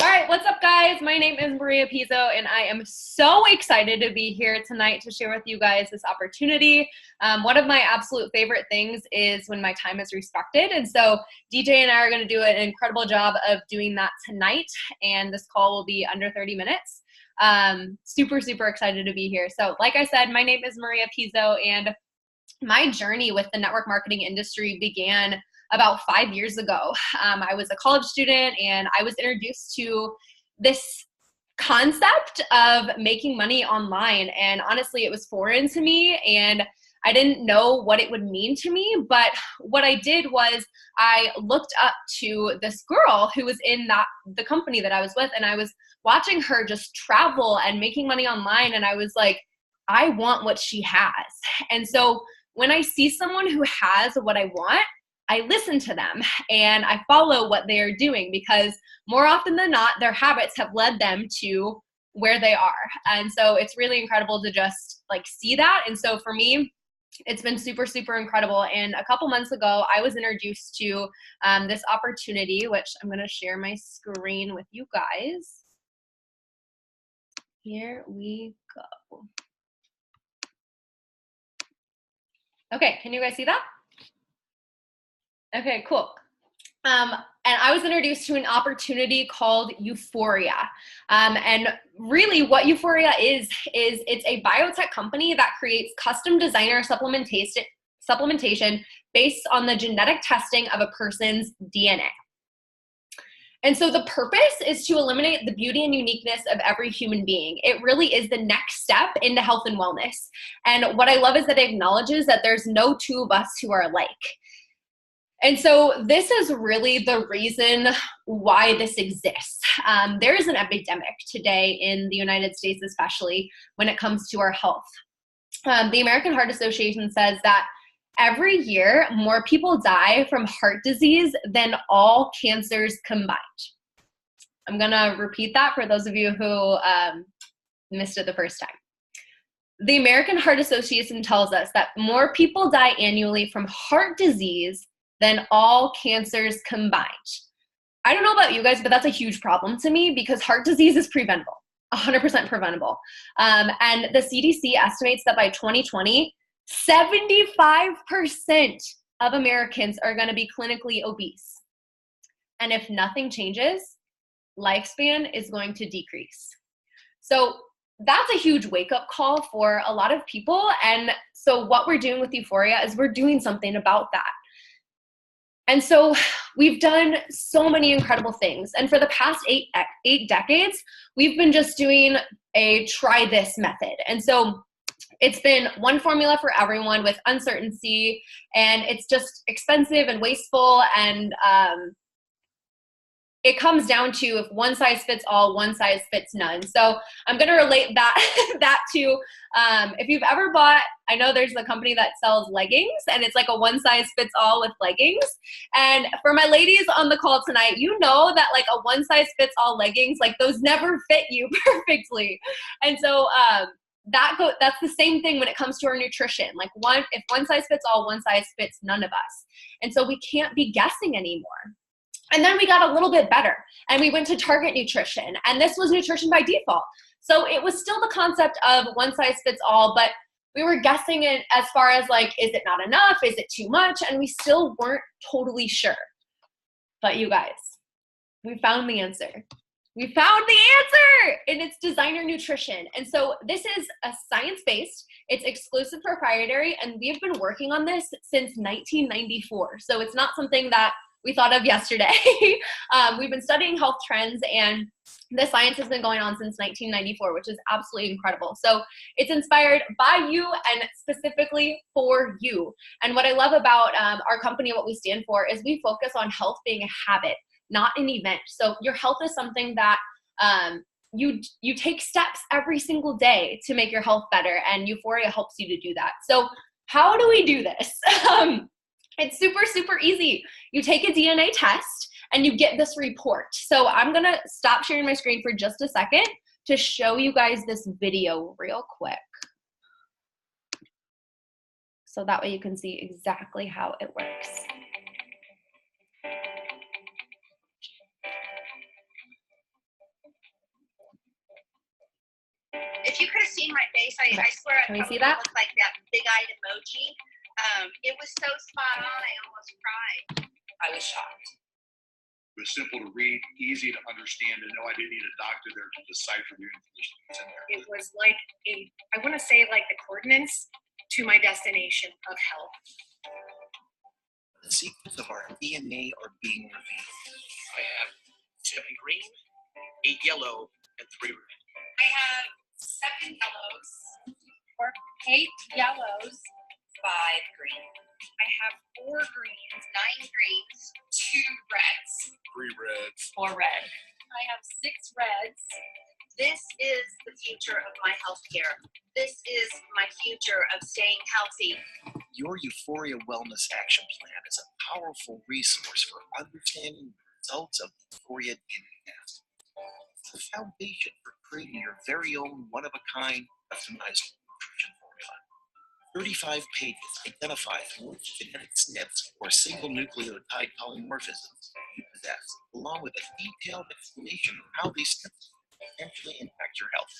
All right, what's up, guys? My name is Maria Pizzo, and I am so excited to be here tonight to share with you guys this opportunity. One of my absolute favorite things is when my time is respected, and so DJ and I are going to do an incredible job of doing that tonight, and this call will be under 30 minutes. Super, super excited to be here. So like I said, my name is Maria Pizzo, and my journey with the network marketing industry began about 5 years ago. I was a college student and I was introduced to this concept of making money online. And honestly, it was foreign to me and I didn't know what it would mean to me. But what I did was I looked up to this girl who was in the company that I was with, and I was watching her just travel and making money online. And I was like, I want what she has. And so when I see someone who has what I want, I listen to them and I follow what they are doing, because more often than not, their habits have led them to where they are. And so it's really incredible to just like see that. And so for me, it's been super, super incredible. And a couple months ago, I was introduced to this opportunity, which I'm going to share my screen with you guys. Here we go. Okay, can you guys see that? Okay, cool. And I was introduced to an opportunity called UFORIA. And really what UFORIA is it's a biotech company that creates custom designer supplementation based on the genetic testing of a person's DNA. And so the purpose is to eliminate the beauty and uniqueness of every human being. It really is the next step into health and wellness. And what I love is that it acknowledges that there's no two of us who are alike. And so this is really the reason why this exists. There is an epidemic today in the United States, especially when it comes to our health. The American Heart Association says that every year, more people die from heart disease than all cancers combined. I'm gonna repeat that for those of you who missed it the first time. The American Heart Association tells us that more people die annually from heart disease than all cancers combined. I don't know about you guys, but that's a huge problem to me, because heart disease is preventable, 100% preventable. And the CDC estimates that by 2020, 75% of Americans are gonna be clinically obese. And if nothing changes, lifespan is going to decrease. So that's a huge wake-up call for a lot of people. And so what we're doing with UFORIA is we're doing something about that. And so we've done so many incredible things. And for the past eight decades, we've been just doing a try this method. And so it's been one formula for everyone with uncertainty, and it's just expensive and wasteful. And it comes down to if one size fits all, one size fits none. So I'm going to relate that to if you've ever bought, I know there's a company that sells leggings, and it's like a one size fits all with leggings. And for my ladies on the call tonight, you know that like a one size fits all leggings, like those never fit you perfectly. And so that's the same thing when it comes to our nutrition. Like if one size fits all, one size fits none of us. And so we can't be guessing anymore. And then we got a little bit better, and we went to Target Nutrition, and this was nutrition by default. So it was still the concept of one size fits all, but we were guessing it as far as like, is it not enough? Is it too much? And we still weren't totally sure. But you guys, we found the answer. We found the answer, and it's designer nutrition. And so this is a science-based, it's exclusive proprietary, and we've been working on this since 1994. So it's not something that we thought of yesterday. We've been studying health trends, and the science has been going on since 1994, which is absolutely incredible. So it's inspired by you and specifically for you. And what I love about our company, what we stand for, is we focus on health being a habit, not an event. So your health is something that you take steps every single day to make your health better, and UFORIA helps you to do that. So how do we do this? It's super, super easy. You take a DNA test and you get this report. So I'm gonna stop sharing my screen for just a second to show you guys this video real quick. So that way you can see exactly how it works. If you could have seen my face, I swear I probably looked like that big-eyed emoji. It was so spot on, I almost cried. I was shocked. It was simple to read, easy to understand, and no, I didn't need a doctor there to decipher the information that's in there. It was like I want to say like the coordinates to my destination of health. The secrets of our DNA are being revealed. I have 7 green, 8 yellow, and 3 red. I have 7 yellows. 8 yellows. 5 green. I have 4 greens, 9 greens, 2 reds. 3 reds. 4 red. I have 6 reds. This is the future of my healthcare. This is my future of staying healthy. Your Euphoria Wellness Action Plan is a powerful resource for understanding the results of Euphoria DNA test. It's the foundation for creating your very own one-of-a-kind customized nutrition formula. 35 pages identify which genetic SNPs or single nucleotide polymorphisms you possess, along with a detailed explanation of how these SNPs potentially impact your health.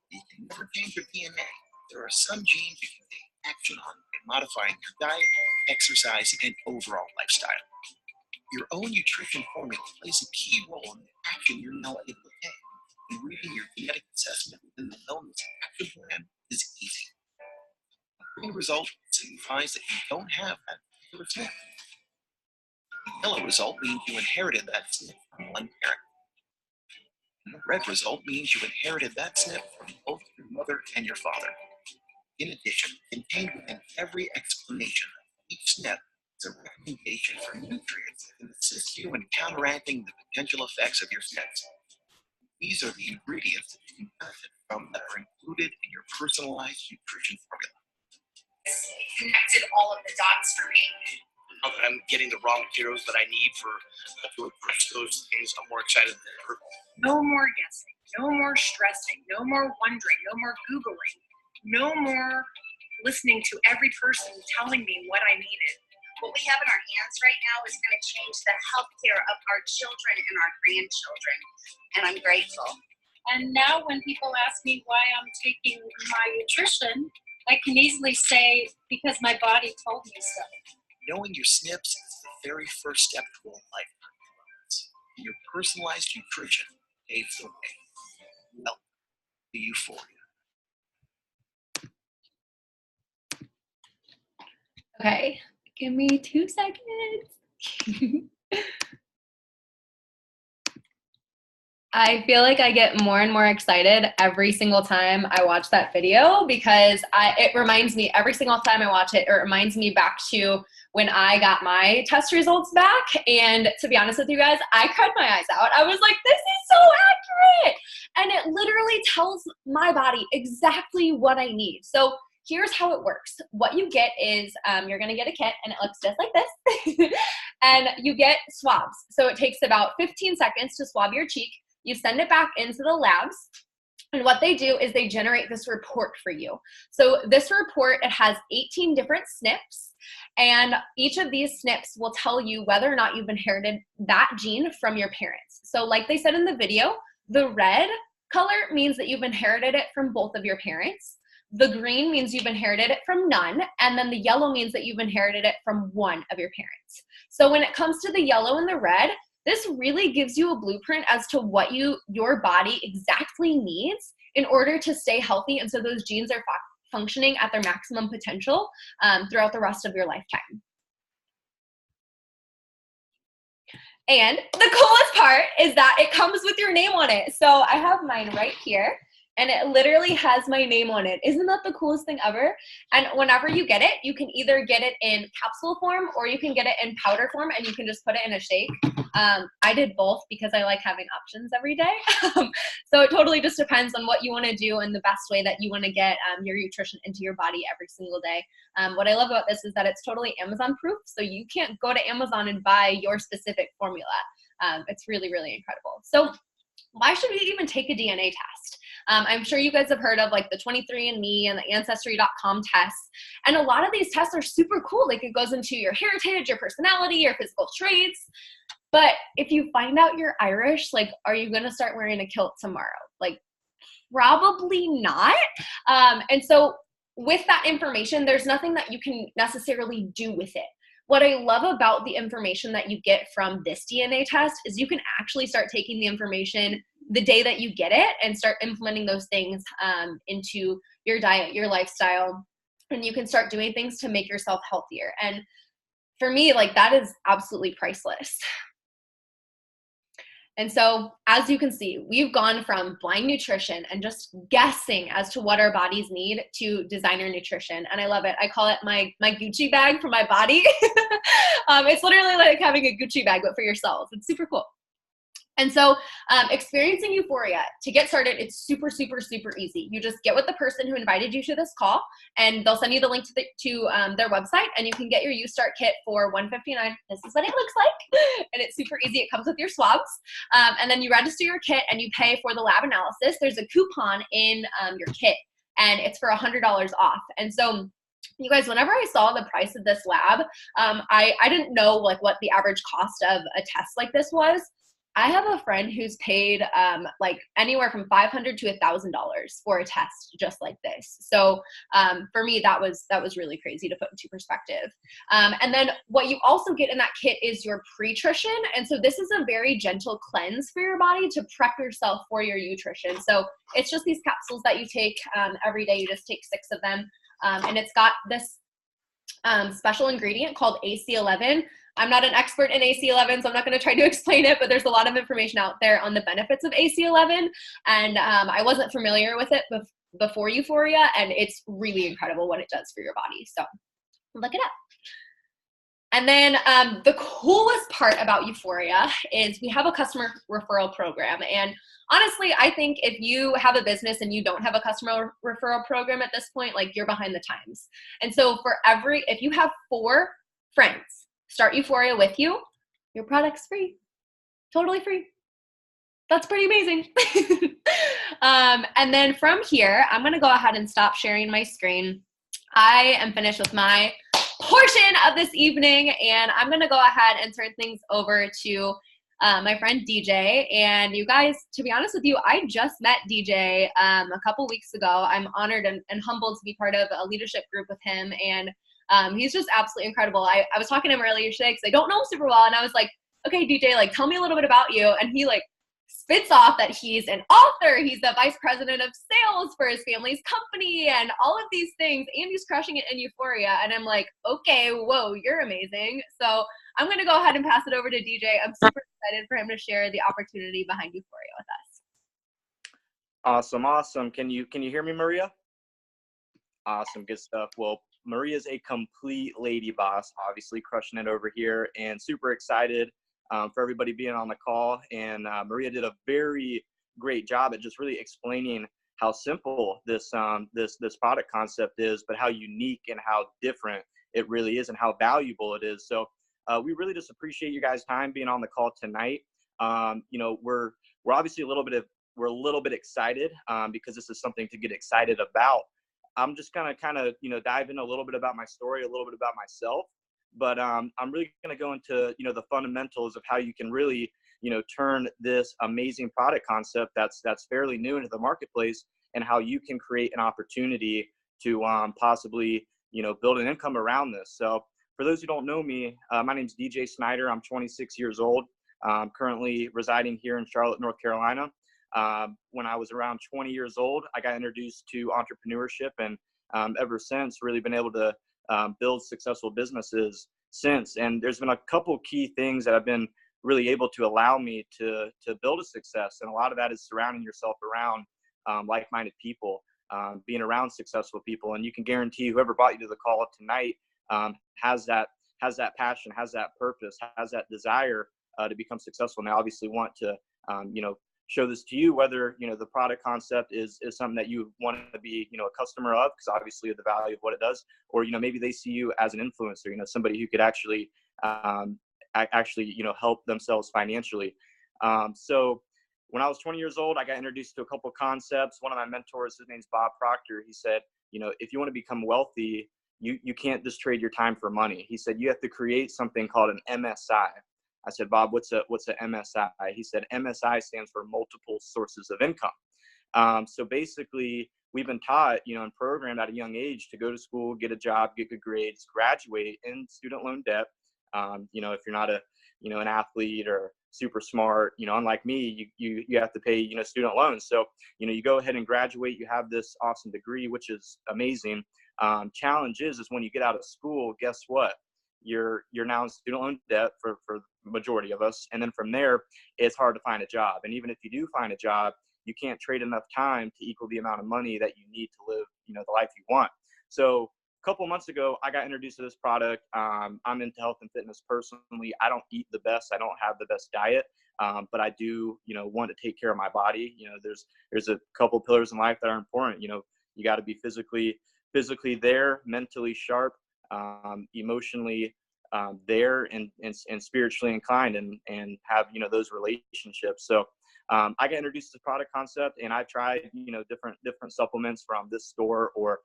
You can never change your DNA. There are some genes you can take action on by modifying your diet, exercise, and overall lifestyle. Your own nutrition formula plays a key role in the action you're now able to take, and reading your genetic assessment within the Wellness Action Plan is easy. The green result signifies that you don't have that particular SNP. The yellow result means you inherited that SNP from one parent. And the red result means you inherited that SNP from both your mother and your father. In addition, contained within every explanation of each SNP is a recommendation for nutrients that can assist you in counteracting the potential effects of your SNPs. These are the ingredients that you can benefit from that are included in your personalized nutrition formula. It connected all of the dots for me. Now that I'm getting the raw materials that I need to approach those things, I'm more excited than ever. No more guessing. No more stressing. No more wondering. No more Googling. No more listening to every person telling me what I needed. What we have in our hands right now is going to change the healthcare of our children and our grandchildren, and I'm grateful. And now when people ask me why I'm taking my nutrition, I can easily say, because my body told me so. Knowing your SNPs is the very first step toward lifetime wellness. Your personalized nutrition paves the way. Welcome to Euphoria. Okay, give me 2 seconds. I feel like I get more and more excited every single time I watch that video because it reminds me, every single time I watch it, it reminds me back to when I got my test results back. And to be honest with you guys, I cried my eyes out. I was like, this is so accurate. And it literally tells my body exactly what I need. So here's how it works. What you get is you're gonna get a kit and it looks just like this. And you get swabs. So it takes about 15 seconds to swab your cheek. You send it back into the labs. And what they do is they generate this report for you. So this report, it has 18 different SNPs. And each of these SNPs will tell you whether or not you've inherited that gene from your parents. So like they said in the video, the red color means that you've inherited it from both of your parents. The green means you've inherited it from none, and then the yellow means that you've inherited it from one of your parents. So when it comes to the yellow and the red, this really gives you a blueprint as to what your body exactly needs in order to stay healthy, and so those genes are functioning at their maximum potential throughout the rest of your lifetime. And the coolest part is that it comes with your name on it. So I have mine right here. And it literally has my name on it. Isn't that the coolest thing ever? And whenever you get it, you can either get it in capsule form or you can get it in powder form and you can just put it in a shake. I did both because I like having options every day. So it totally just depends on what you want to do and the best way that you want to get your nutrition into your body every single day. What I love about this is that it's totally Amazon proof. So you can't go to Amazon and buy your specific formula. It's really, really incredible. So why should we even take a DNA test? I'm sure you guys have heard of like the 23andMe and the Ancestry.com tests. And a lot of these tests are super cool. Like it goes into your heritage, your personality, your physical traits. But if you find out you're Irish, like, are you going to start wearing a kilt tomorrow? Like, probably not. And so with that information, there's nothing that you can necessarily do with it. What I love about the information that you get from this DNA test is you can actually start taking the information the day that you get it and start implementing those things into your diet, your lifestyle, and you can start doing things to make yourself healthier. And for me, like, that is absolutely priceless. And so, as you can see, we've gone from blind nutrition and just guessing as to what our bodies need to designer nutrition. And I love it. I call it my Gucci bag for my body. It's literally like having a Gucci bag, but for yourselves. It's super cool. And so experiencing euphoria, to get started, it's super, super, super easy. You just get with the person who invited you to this call, and they'll send you the link to their website, and you can get your YouStart kit for $159. This is what it looks like, and it's super easy. It comes with your swabs, and then you register your kit, and you pay for the lab analysis. There's a coupon in your kit, and it's for $100 off. And so you guys, whenever I saw the price of this lab, I didn't know like what the average cost of a test like this was. I have a friend who's paid like anywhere from $500 to $1,000 for a test just like this. So for me, that was really crazy to put into perspective. And then what you also get in that kit is your pre-trition. And so this is a very gentle cleanse for your body to prep yourself for your nutrition. So it's just these capsules that you take every day. You just take 6 of them. And it's got this special ingredient called AC11. I'm not an expert in AC11, so I'm not going to try to explain it, but there's a lot of information out there on the benefits of AC11, and I wasn't familiar with it before Euphoria, and it's really incredible what it does for your body, so look it up. And then the coolest part about Euphoria is we have a customer referral program. And honestly, I think if you have a business and you don't have a customer referral program at this point, like, you're behind the times. And so if you have 4 friends start Euphoria with you, your product's free, totally free. That's pretty amazing. And then from here, I'm going to go ahead and stop sharing my screen. I am finished with my portion of this evening, and I'm going to go ahead and turn things over to my friend DJ. And you guys, to be honest with you, I just met DJ a couple weeks ago. I'm honored and humbled to be part of a leadership group with him, and he's just absolutely incredible. I was talking to him earlier today because I don't know him super well, and I was like, okay, DJ, like, tell me a little bit about you. And he like spits off that he's an author, he's the vice president of sales for his family's company, and all of these things, and he's crushing it in Euphoria. And I'm like, okay, whoa, you're amazing. So I'm going to go ahead and pass it over to DJ. I'm super excited for him to share the opportunity behind Euphoria with us. Awesome. Can you hear me, Maria? Awesome, good stuff. Well, Maria's a complete lady boss, obviously crushing it over here, and super excited for everybody being on the call. And Maria did a very great job at just really explaining how simple this product concept is, but how unique and how different it really is and how valuable it is. So we really just appreciate you guys' time being on the call tonight. You know, we're obviously a little bit excited because this is something to get excited about. I'm just gonna kind of, you know, dive in a little bit about my story, a little bit about myself, but I'm really gonna go into, you know, the fundamentals of how you can really, you know, turn this amazing product concept that's fairly new into the marketplace, and how you can create an opportunity to possibly, you know, build an income around this. So for those who don't know me, my name's DJ Snyder. I'm 26 years old. I'm currently residing here in Charlotte, North Carolina. When I was around 20 years old, I got introduced to entrepreneurship, and ever since really been able to build successful businesses since. And there's been a couple key things that have been really able to allow me to build a success. And a lot of that is surrounding yourself around like-minded people, being around successful people. And you can guarantee whoever brought you to the call tonight has that passion, has that purpose, has that desire to become successful. And I obviously want to, you know, show this to you, whether, you know, the product concept is something that you want to be, you know, a customer of, because obviously of the value of what it does, or, you know, maybe they see you as an influencer, you know, somebody who could actually, you know, help themselves financially. So when I was 20 years old, I got introduced to a couple of concepts. One of my mentors, his name's Bob Proctor. He said, you know, if you want to become wealthy, you can't just trade your time for money. He said, you have to create something called an MSI. I said, Bob, what's a MSI? He said, MSI stands for multiple sources of income. So basically, we've been taught, and programmed at a young age to go to school, get a job, get good grades, graduate in student loan debt. If you're not an athlete or super smart, unlike me, you have to pay, student loans. So, you go ahead and graduate, you have this awesome degree, which is amazing. Challenge is when you get out of school, guess what? You're now in student loan debt for the majority of us. And then from there, it's hard to find a job. And even if you do find a job, you can't trade enough time to equal the amount of money that you need to live, the life you want. So a couple of months ago, I got introduced to this product. I'm into health and fitness personally. I don't eat the best. I don't have the best diet, but I do, want to take care of my body. There's a couple pillars in life that are important. You got to be physically there, mentally sharp, emotionally there, and spiritually inclined, and have, those relationships. So I got introduced to the product concept, and I tried, different supplements from this store, or,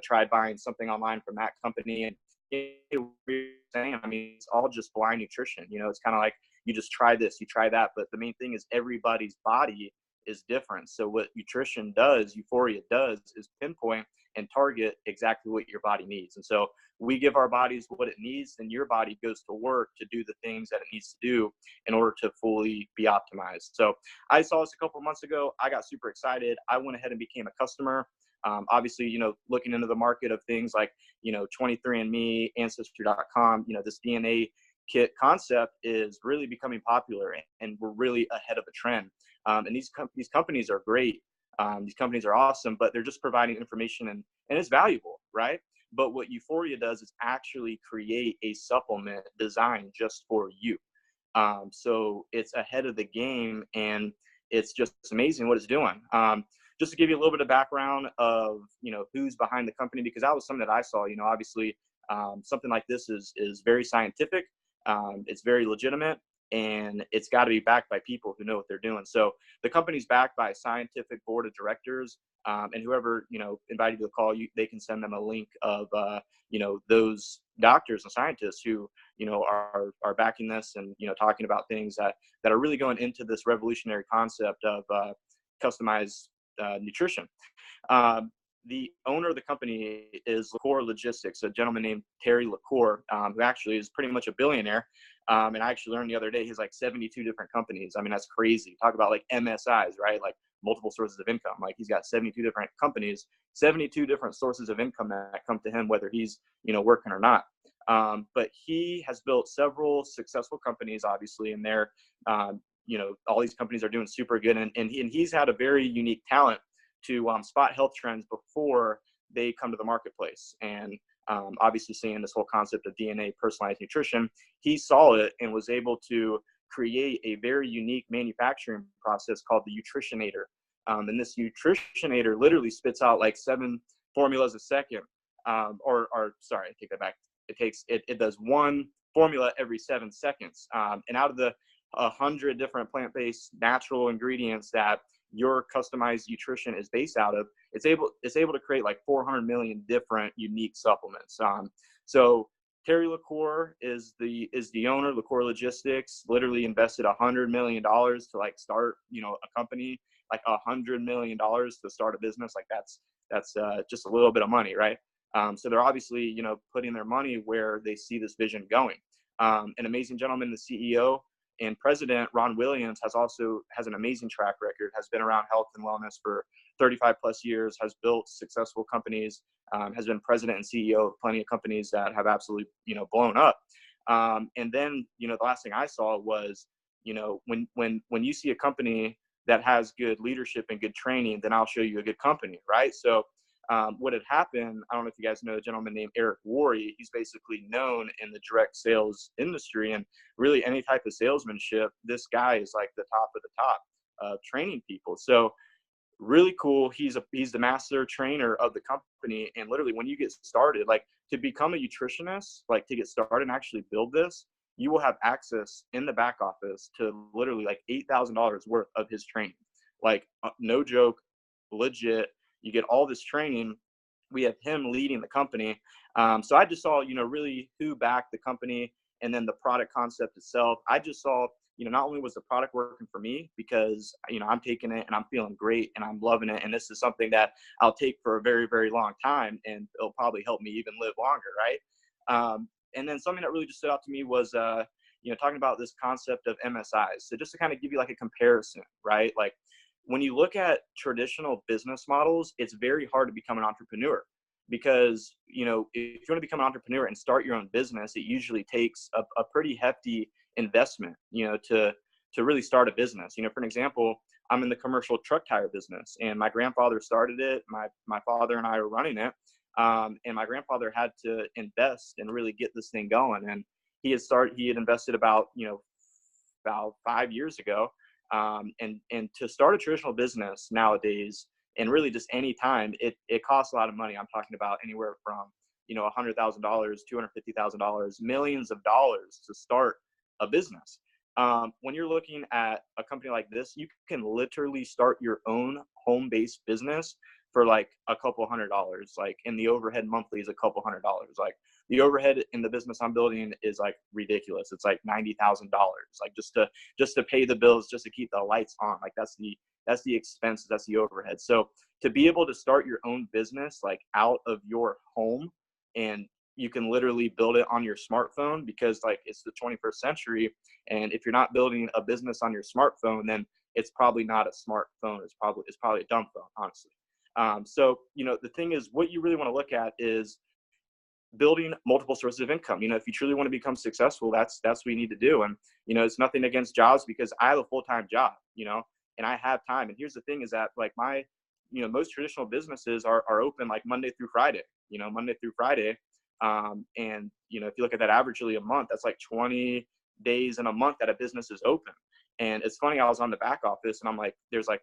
tried buying something online from that company. And it's all just blind nutrition. It's kind of like you just try this, you try that. But the main thing is everybody's body is different. So what nutrition does, UFORIA does, is pinpoint and target exactly what your body needs. And so we give our bodies what it needs, and your body goes to work to do the things that it needs to do in order to fully be optimized. So I saw this a couple of months ago. I got super excited. I went ahead and became a customer. Obviously, looking into the market of things like, 23andMe, Ancestry.com, this DNA kit concept is really becoming popular, and we're really ahead of a trend. And these companies are great. These companies are awesome, but they're just providing information, and it's valuable, right? But what UFORIA does is actually create a supplement designed just for you. So it's ahead of the game, and it's just amazing what it's doing. Just to give you a little bit of background of, who's behind the company, because that was something that I saw, obviously, something like this is very scientific. It's very legitimate, and it's got to be backed by people who know what they're doing. So the company's backed by a scientific board of directors, and whoever, invited you to the call, they can send them a link of, those doctors and scientists who, are backing this, and, talking about things that are really going into this revolutionary concept of customized nutrition. The owner of the company is LaCour Logistics, a gentleman named Terry LaCour, who actually is pretty much a billionaire. And I actually learned the other day, he's like 72 different companies. I mean, that's crazy. Talk about like MSIs, right? Like multiple sources of income. Like he's got 72 different companies, 72 different sources of income that come to him, whether he's, working or not. But he has built several successful companies, obviously, and they're, all these companies are doing super good. And he's had a very unique talent to spot health trends before they come to the marketplace. And obviously seeing this whole concept of DNA personalized nutrition, he saw it and was able to create a very unique manufacturing process called the Nutritionator. And this Nutritionator literally spits out like 7 formulas a second. Sorry, I take that back. It does 1 formula every 7 seconds. And out of the 100 different plant-based natural ingredients that your customized nutrition is based out of, it's able to create like 400 million different unique supplements. So Terry LaCour is the owner. LaCour Logistics literally invested $100 million to like start, a company, like $100 million to start a business. Like that's just a little bit of money, right? So they're obviously, putting their money where they see this vision going. An amazing gentleman, the CEO and president, Ron Williams, has an amazing track record, has been around health and wellness for 35 plus years, has built successful companies, has been president and CEO of plenty of companies that have absolutely, blown up. And then, the last thing I saw was, when you see a company that has good leadership and good training, then I'll show you a good company, right? So what had happened, I don't know if you guys know a gentleman named Eric Worre. He's basically known in the direct sales industry, and really any type of salesmanship, this guy is like the top of the top of training people. So really cool. He's the master trainer of the company. And literally when you get started, like to become a nutritionist, like to get started and actually build this, you will have access in the back office to literally like $8,000 worth of his training. Like no joke, legit. You get all this training. We have him leading the company. So I just saw, really who backed the company, and then the product concept itself. I just saw not only was the product working for me because, I'm taking it and I'm feeling great and I'm loving it. And this is something that I'll take for a very, very long time, and it'll probably help me even live longer. Right. And then something that really just stood out to me was, talking about this concept of MSIs. So just to kind of give you like a comparison, right? Like when you look at traditional business models, it's very hard to become an entrepreneur because, if you want to become an entrepreneur and start your own business, it usually takes a pretty hefty investment, to really start a business. For an example, I'm in the commercial truck tire business, and my grandfather started it. My father and I are running it. And my grandfather had to invest and really get this thing going. And he had invested about 5 years ago. And to start a traditional business nowadays, and really just any time, it costs a lot of money. I'm talking about anywhere from, $100,000, $250,000, millions of dollars to start a business. When you're looking at a company like this, you can literally start your own home-based business for like a couple $100. Like, and the overhead monthly is a couple $100. Like the overhead in the business I'm building is like ridiculous. It's like $90,000, like just to pay the bills, just to keep the lights on. Like that's the expenses, that's the overhead. So to be able to start your own business like out of your home, and you can literally build it on your smartphone, because like it's the 21st century. And if you're not building a business on your smartphone, then it's probably not a smartphone. It's probably a dumb phone, honestly. So, the thing is, what you really want to look at is building multiple sources of income. If you truly want to become successful, that's what you need to do. And, it's nothing against jobs, because I have a full-time job, and I have time. And here's the thing is that like most traditional businesses are open like Monday through Friday. And, if you look at that averagely a month, that's like 20 days in a month that a business is open. And it's funny, I was on the back office and I'm like, there's like,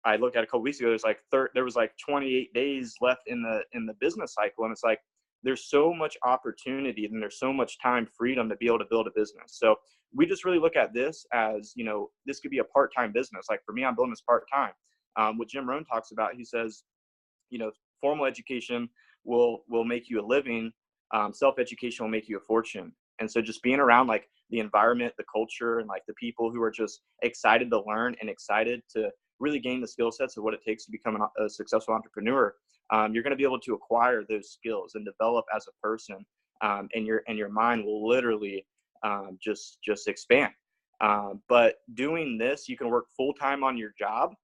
I looked at a couple weeks ago, there was like 28 days left in the business cycle. And it's like, there's so much opportunity and there's so much time freedom to be able to build a business. So we just really look at this as, this could be a part-time business. Like for me, I'm building this part-time. What Jim Rohn talks about, he says, formal education will make you a living. Self-education will make you a fortune. And so just being around like the environment, the culture, and like the people who are just excited to learn and excited to really gain the skill sets of what it takes to become a successful entrepreneur, you're going to be able to acquire those skills and develop as a person, and your mind will literally just expand. But doing this, you can work full-time on your job,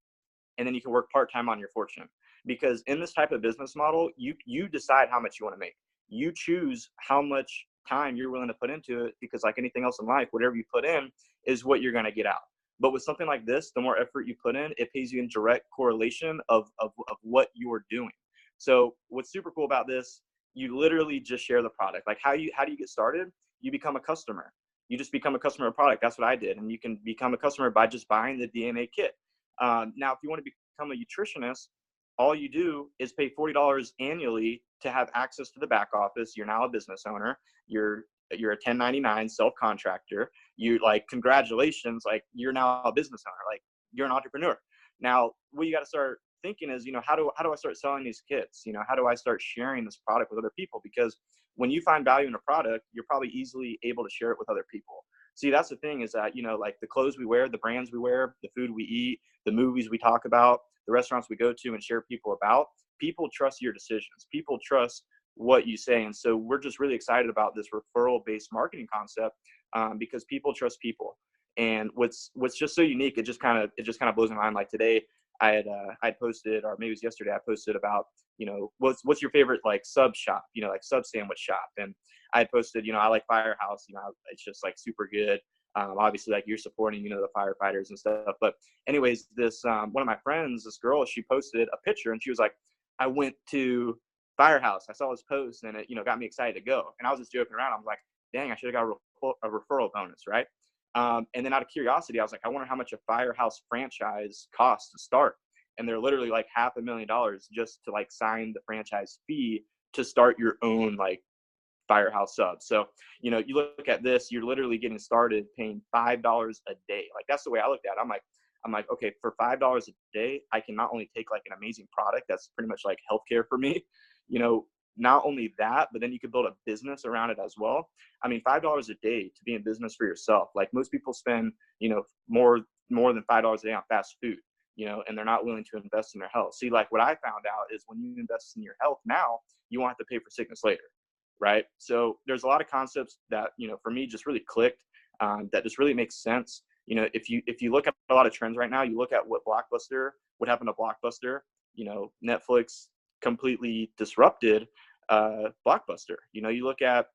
and then you can work part-time on your fortune. Because in this type of business model, you decide how much you want to make. You choose how much time you're willing to put into it, because like anything else in life, whatever you put in is what you're going to get out. But with something like this, the more effort you put in, it pays you in direct correlation of what you're doing. So what's super cool about this, you literally just share the product. Like how do you get started? You become a customer. You just become a customer of product. That's what I did. And you can become a customer by just buying the DNA kit. Now, if you want to become a nutritionist, all you do is pay $40 annually to have access to the back office. You're now a business owner. You're a 1099 self-contractor. You like, congratulations, like you're now a business owner, like you're an entrepreneur. Now, what you got to start thinking is, how do I start selling these kits? How do I start sharing this product with other people? Because when you find value in a product, you're probably easily able to share it with other people. See, that's the thing is that, like the clothes we wear, the brands we wear, the food we eat, the movies we talk about, the restaurants we go to and share people about, people trust your decisions. People trust what you say. And so we're just really excited about this referral-based marketing concept, because people trust people. And what's just so unique, it just kind of blows my mind. Like today, I had posted, or maybe it was yesterday, I posted about, what's your favorite like sub shop, like sub sandwich shop. And I posted, I like Firehouse, it's just like super good. Obviously like you're supporting, the firefighters and stuff. But anyways, this, one of my friends, this girl, she posted a picture and she was like, I went to Firehouse. I saw this post and it, got me excited to go. And I was just joking around. I'm like, dang, I should have got a referral bonus, right? And then out of curiosity, I was like, I wonder how much a Firehouse franchise costs to start. And they're literally like $500,000 just to like sign the franchise fee to start your own like Firehouse sub. So, you look at this, you're literally getting started paying $5 a day. Like that's the way I looked at it. I'm like, okay, for $5 a day, I can not only take like an amazing product that's pretty much like healthcare for me, not only that, but then you could build a business around it as well. I mean, $5 a day to be in business for yourself. Like most people spend, more than $5 a day on fast food, and they're not willing to invest in their health. See, like what I found out is when you invest in your health now, you won't have to pay for sickness later. Right. So there's a lot of concepts that, for me just really clicked, that just really makes sense. If you look at a lot of trends right now, you look at what happened to Blockbuster, Netflix completely disrupted Blockbuster. You look at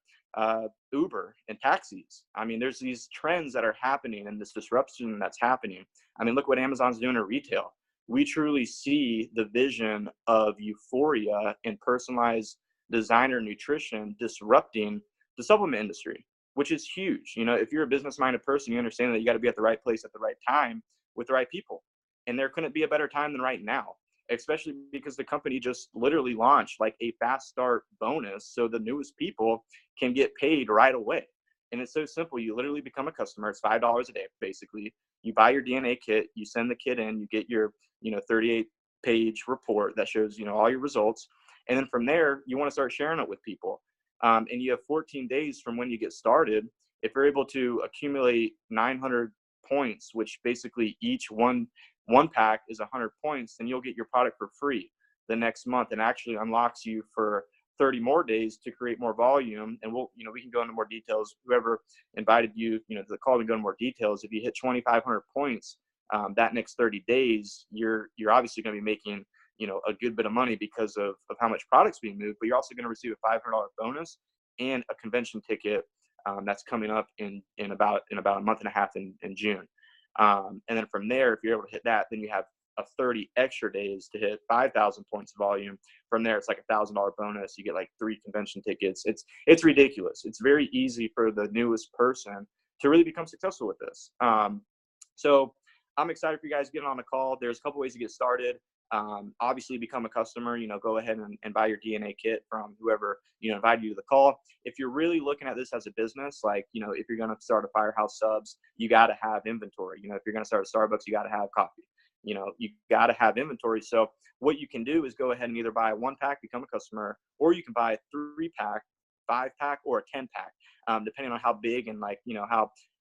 Uber and taxis. I mean, there's these trends that are happening and this disruption that's happening. I mean, look what Amazon's doing in retail. We truly see the vision of euphoria and personalized designer nutrition disrupting the supplement industry, which is huge. If you're a business-minded person, you understand that you got to be at the right place at the right time with the right people. And there couldn't be a better time than right now, especially because the company just literally launched like a fast start bonus so the newest people can get paid right away. And it's so simple. You literally become a customer. It's $5 a day, basically. You buy your DNA kit, you send the kit in, you get your 38-page report that shows all your results. And then from there, you want to start sharing it with people. And you have 14 days from when you get started. If you're able to accumulate 900 points, which basically each one pack is 100 points, then you'll get your product for free the next month, and actually unlocks you for 30 more days to create more volume. And we can go into more details. Whoever invited you, to the call, we can go into more details. If you hit 2,500 points that next 30 days, you're obviously going to be making a good bit of money because of how much product's being moved, but you're also going to receive a $500 bonus and a convention ticket that's coming up in about a month and a half in June. And then from there, if you're able to hit that, then you have a 30 extra days to hit 5,000 points of volume. From there, it's like $1,000 bonus. You get like 3 convention tickets. It's ridiculous. It's very easy for the newest person to really become successful with this. So I'm excited for you guys to get on the call. There's a couple ways to get started. Obviously become a customer, go ahead and buy your DNA kit from whoever, invited you to the call. If you're really looking at this as a business, like, if you're going to start a Firehouse Subs, you got to have inventory. If you're going to start a Starbucks, you got to have coffee, you got to have inventory. So what you can do is go ahead and either buy a 1-pack, become a customer, or you can buy a 3-pack, 5-pack, or a 10-pack, depending on how big and like,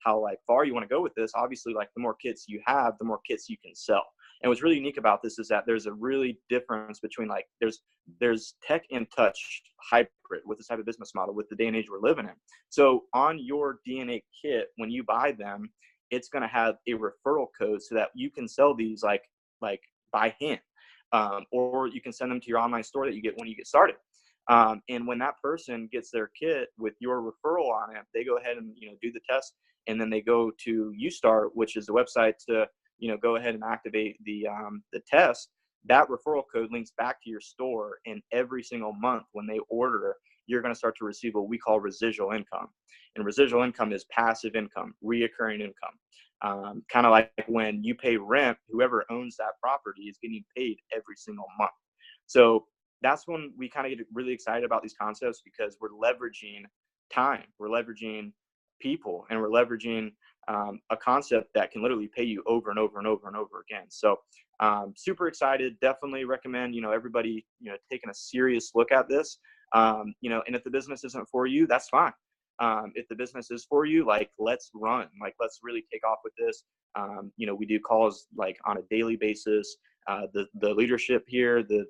how like far you want to go with this. Obviously, like the more kits you have, the more kits you can sell. And what's really unique about this is that there's a really difference between like there's tech and touch hybrid with this type of business model with the day and age we're living in. So on your DNA kit, when you buy them, it's going to have a referral code so that you can sell these like by hand, or you can send them to your online store that you get when you get started. And when that person gets their kit with your referral on it, they go ahead and do the test, and then they go to UStart, which is the website to go ahead and activate the test. That referral code links back to your store, and every single month when they order, you're going to start to receive what we call residual income. And residual income is passive income, reoccurring income. Kind of like when you pay rent, whoever owns that property is getting paid every single month. So that's when we kind of get really excited about these concepts, because we're leveraging time, we're leveraging people, and we're leveraging a concept that can literally pay you over and over and over and over again. So super excited. Definitely recommend, everybody, taking a serious look at this. And if the business isn't for you, that's fine. If the business is for you, like, let's run, like, let's really take off with this. We do calls like on a daily basis. The leadership here, the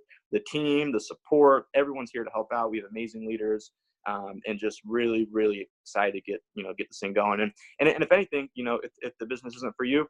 team, the support, everyone's here to help out. We have amazing leaders. And just really, really excited to get this thing going. And if anything, if the business isn't for you,